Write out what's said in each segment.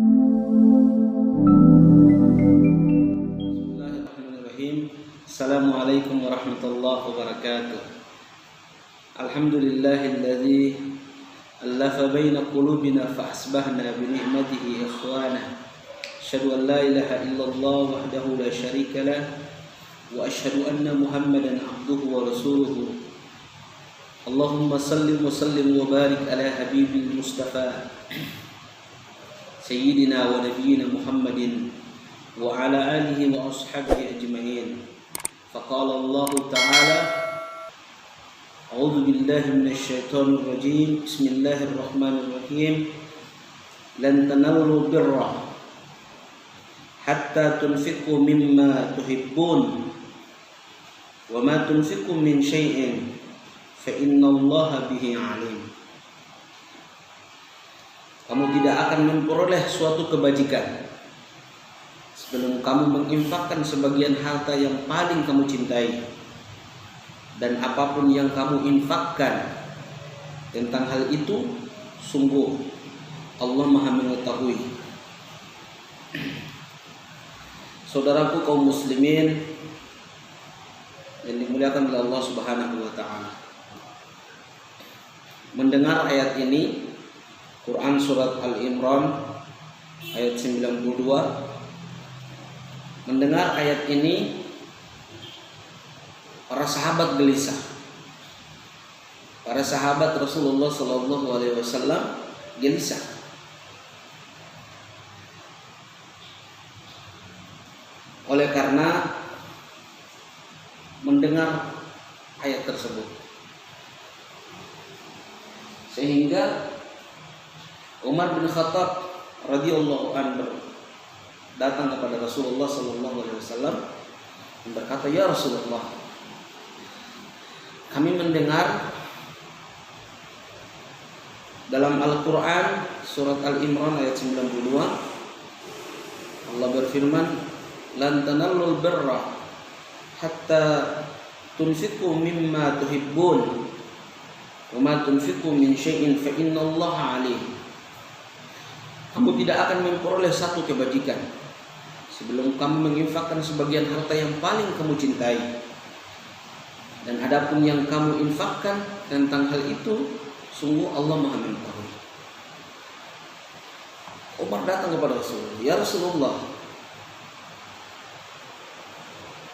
Bismillahirrahmanirrahim. Assalamualaikum warahmatullahi wabarakatuh. Alhamdulillahilladzi allafa baina qulubina fa asbahna bi ni'matihi ikhwana. Asyhadu an la ilaha illallah wahdahu la syarika lah wa asyhadu anna Muhammadan abduhu wa rasuluhu. Allahumma salli wa sallim wa barik ala habibil mustafa sayyidina wa nabiyyina Muhammadin wa ala alihi wa ashabihi ajma'in. Faqala Allah Ta'ala, A'udzu billahi minasy syaithanir rajim. Bismillahirrahmanirrahim. Lan tanallu birra hatta tunfiqu mimma tuhibbun wa ma tunfiqu min syai'in fa innallaha bihi 'alim. Kamu tidak akan memperoleh suatu kebajikan sebelum kamu menginfakkan sebagian harta yang paling kamu cintai. Dan apapun yang kamu infakkan tentang hal itu, sungguh Allah Maha mengetahui. Saudaraku kaum muslimin yang dimuliakan oleh Allah Subhanahu wa taala. Mendengar ayat ini, Quran surat Al-Imran ayat 92. Mendengar ayat ini, para sahabat gelisah. Para sahabat Rasulullah SAW gelisah. Oleh karena mendengar ayat tersebut, sehingga Umar bin Khattab radhiyallahu anhu datang kepada Rasulullah sallallahu alaihi wasallam dan berkata, "Ya Rasulullah, kami mendengar dalam Al-Qur'an surat Al-Imran ayat 92 Allah berfirman, "Lan tanallul birra hatta tunfiqu mimma tuhibbun wa ma tunfiqu min syai'in fa innallaha 'alim." Kamu tidak akan memperoleh satu kebajikan sebelum kamu menginfakkan sebagian harta yang paling kamu cintai. Dan adapun yang kamu infakkan tentang hal itu, sungguh Allah Maha mengetahui. Umar datang kepada Rasulullah, "Ya Rasulullah,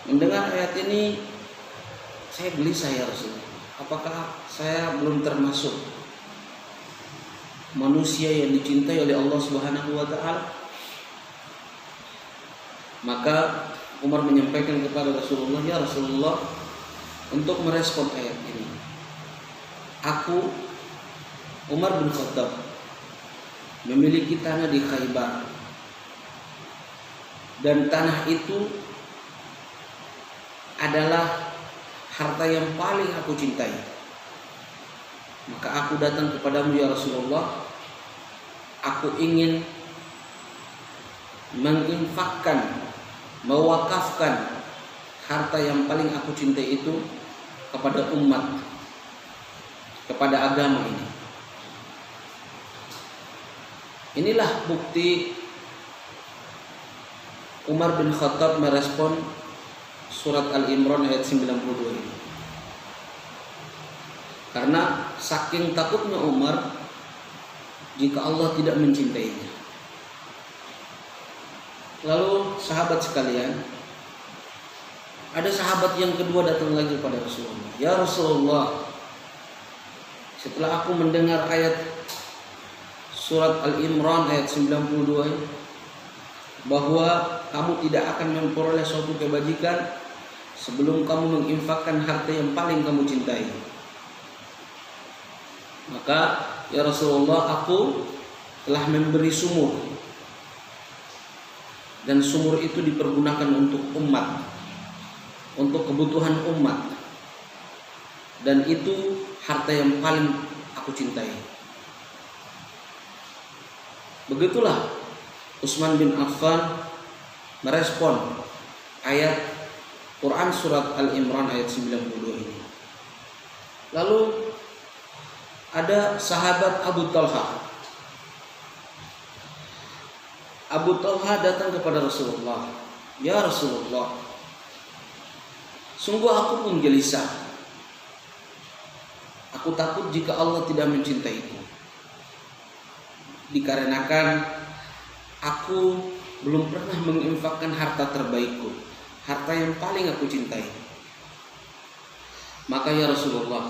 mendengar ayat ini saya gelisah ya Rasulullah. Apakah saya belum termasuk manusia yang dicintai oleh Allah Subhanahu wa taala?" Maka Umar menyampaikan kepada Rasulullah, "Ya Rasulullah, untuk merespon ayat ini, aku Umar bin Khattab memiliki tanah di Khaybar, dan tanah itu adalah harta yang paling aku cintai. Maka aku datang kepadamu ya Rasulullah, aku ingin menginfakkan, mewakafkan harta yang paling aku cintai itu kepada umat, kepada agama ini." Inilah bukti Umar bin Khattab merespon surat Al-Imran ayat 92 ini. Karena saking takutnya Umar jika Allah tidak mencintainya. Lalu sahabat sekalian, ada sahabat yang kedua datang lagi kepada Rasulullah, "Ya Rasulullah, setelah aku mendengar ayat surat Al-Imran ayat 92 bahwa kamu tidak akan memperoleh suatu kebajikan sebelum kamu menginfakkan harta yang paling kamu cintai. Maka ya Rasulullah, aku telah memberi sumur, dan sumur itu dipergunakan untuk umat, untuk kebutuhan umat, dan itu harta yang paling aku cintai." Begitulah Utsman bin Affan merespon ayat Quran surat Al-Imran ayat 92 ini. Lalu ada sahabat Abu Talha. Abu Talha datang kepada Rasulullah. Ya Rasulullah, sungguh aku pun gelisah. Aku takut jika Allah tidak mencintaiku, dikarenakan aku belum pernah menginfakkan harta terbaikku, harta yang paling aku cintai. Maka ya Rasulullah,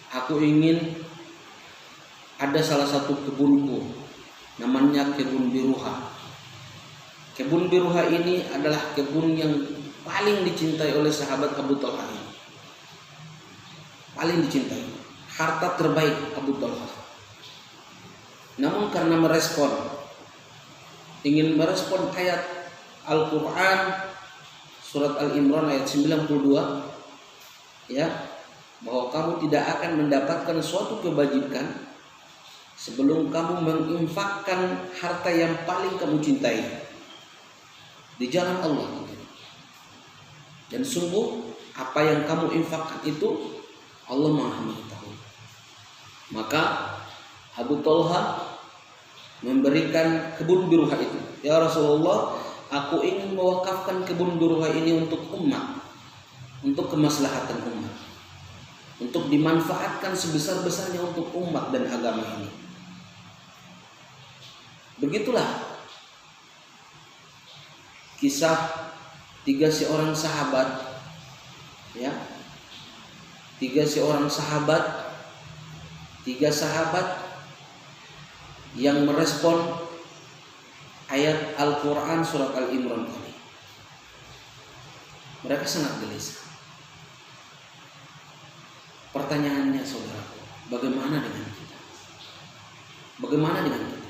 aku ingin ada salah satu kebunku, namanya kebun Biruha. Kebun Biruha ini adalah kebun yang paling dicintai oleh sahabat Abu Talha ini. Paling dicintai, harta terbaik Abu Talha. Namun karena ingin merespon ayat Al-Quran surat Al-Imran ayat 92, ya, bahwa kamu tidak akan mendapatkan suatu kebajikan sebelum kamu menginfakkan harta yang paling kamu cintai di jalan Allah. Dan sungguh apa yang kamu infakkan itu Allah Maha mengetahui. Maka Abu Talha memberikan kebun Biruha itu. Ya Rasulullah, aku ingin mewakafkan kebun Biruha ini untuk umat, untuk kemaslahatan umat, untuk dimanfaatkan sebesar-besarnya untuk umat dan agama ini. Begitulah kisah tiga sahabat yang merespon ayat Al-Quran surat Al-Imran ini. Mereka sangat gelisah. Pertanyaannya saudaraku, bagaimana dengan kita? Bagaimana dengan kita?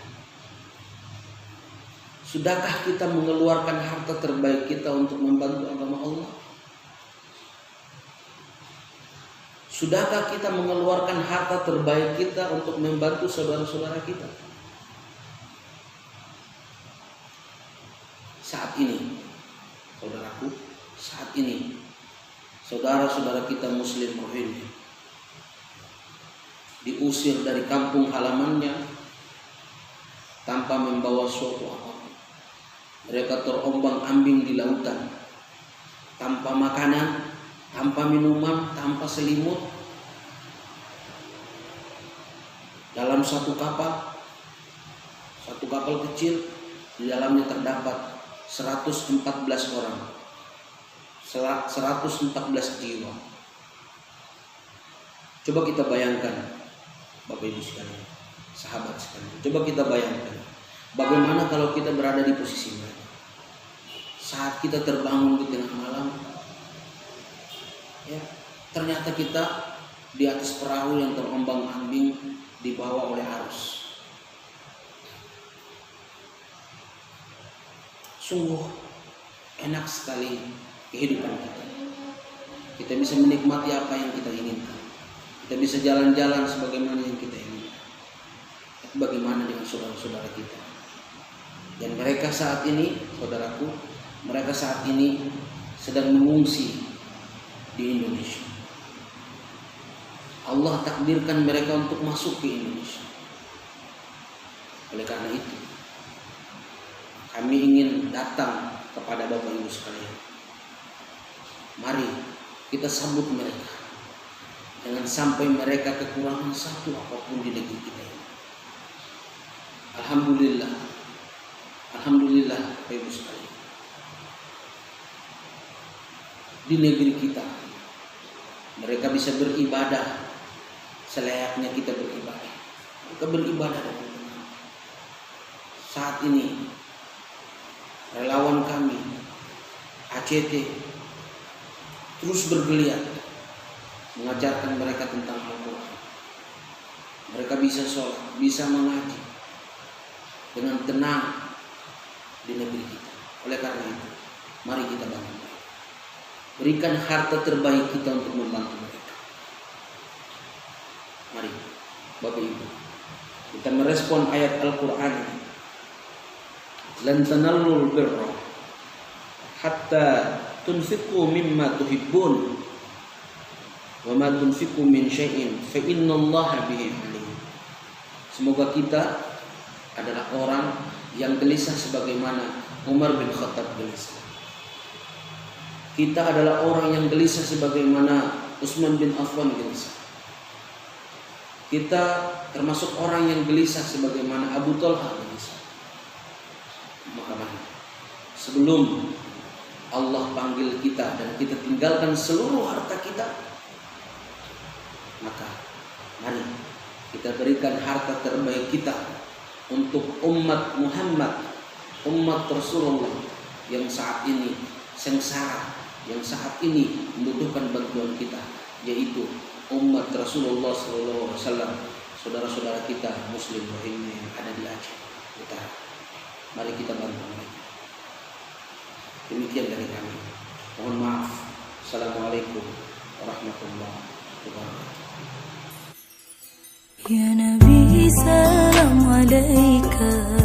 Sudahkah kita mengeluarkan harta terbaik kita untuk membantu agama Allah? Sudahkah kita mengeluarkan harta terbaik kita untuk membantu saudara-saudara kita? Saat ini, saudaraku, saat ini saudara-saudara kita Muslim Rohingya diusir dari kampung halamannya tanpa membawa suatu apapun. Mereka terombang-ambing di lautan, tanpa makanan, tanpa minuman, tanpa selimut. Dalam satu kapal kecil, di dalamnya terdapat 114 orang, 114 jiwa. Coba kita bayangkan, Bapak Ibu sekalian, sahabat sekalian, coba kita bayangkan bagaimana kalau kita berada di posisi mereka. Saat kita terbangun di tengah malam, ya, ternyata kita di atas perahu yang terombang-ambing dibawa oleh arus. Sungguh enak sekali kehidupan kita. Kita bisa menikmati apa yang kita inginkan. Kita bisa jalan-jalan sebagaimana yang kita inginkan. Tapi bagaimana dengan saudara-saudara kita? Dan mereka saat ini, saudaraku, mereka saat ini sedang mengungsi di Indonesia. Allah takdirkan mereka untuk masuk ke Indonesia. Oleh karena itu, kami ingin datang kepada Bapak Ibu sekalian. Mari kita sambut mereka. Jangan sampai mereka kekurangan satu apapun di negeri kita ini. Alhamdulillah, Bapak Ibu sekalian. Di negeri kita, mereka bisa beribadah selayaknya kita beribadah. Mereka beribadah dengan benar. Saat ini relawan kami ACT terus bergeliat mengajarkan mereka tentang Al-Quran. Mereka bisa sholat, bisa mengaji dengan tenang di negeri kita. Oleh karena itu, mari kita bangun. Berikan harta terbaik kita untuk membantu mereka. Mari Bapak Ibu, kita merespon ayat Al-Quran. Lan tanallul birra hatta tunfiqu mimma tuhibbun wa ma tunfiqu min syai'in fa innallaha bihi alim. Semoga kita adalah orang yang gelisah sebagaimana Umar bin Khattab gelisah. Kita adalah orang yang gelisah sebagaimana Utsman bin Affan gelisah. Kita termasuk orang yang gelisah sebagaimana Abu Talha gelisah. Maka sebelum Allah panggil kita dan kita tinggalkan seluruh harta kita, maka mari kita berikan harta terbaik kita untuk umat Muhammad, umat Rasulullah yang saat ini sengsara, yang saat ini membutuhkan bantuan kita, yaitu umat Rasulullah SAW, saudara-saudara kita Muslim Rohingya yang ada di Aceh Utara. Mari kita bantu mereka. Demikian dari kami. Mohon maaf. Assalamualaikum warahmatullahi wabarakatuh. Ya Nabi, salam alaika.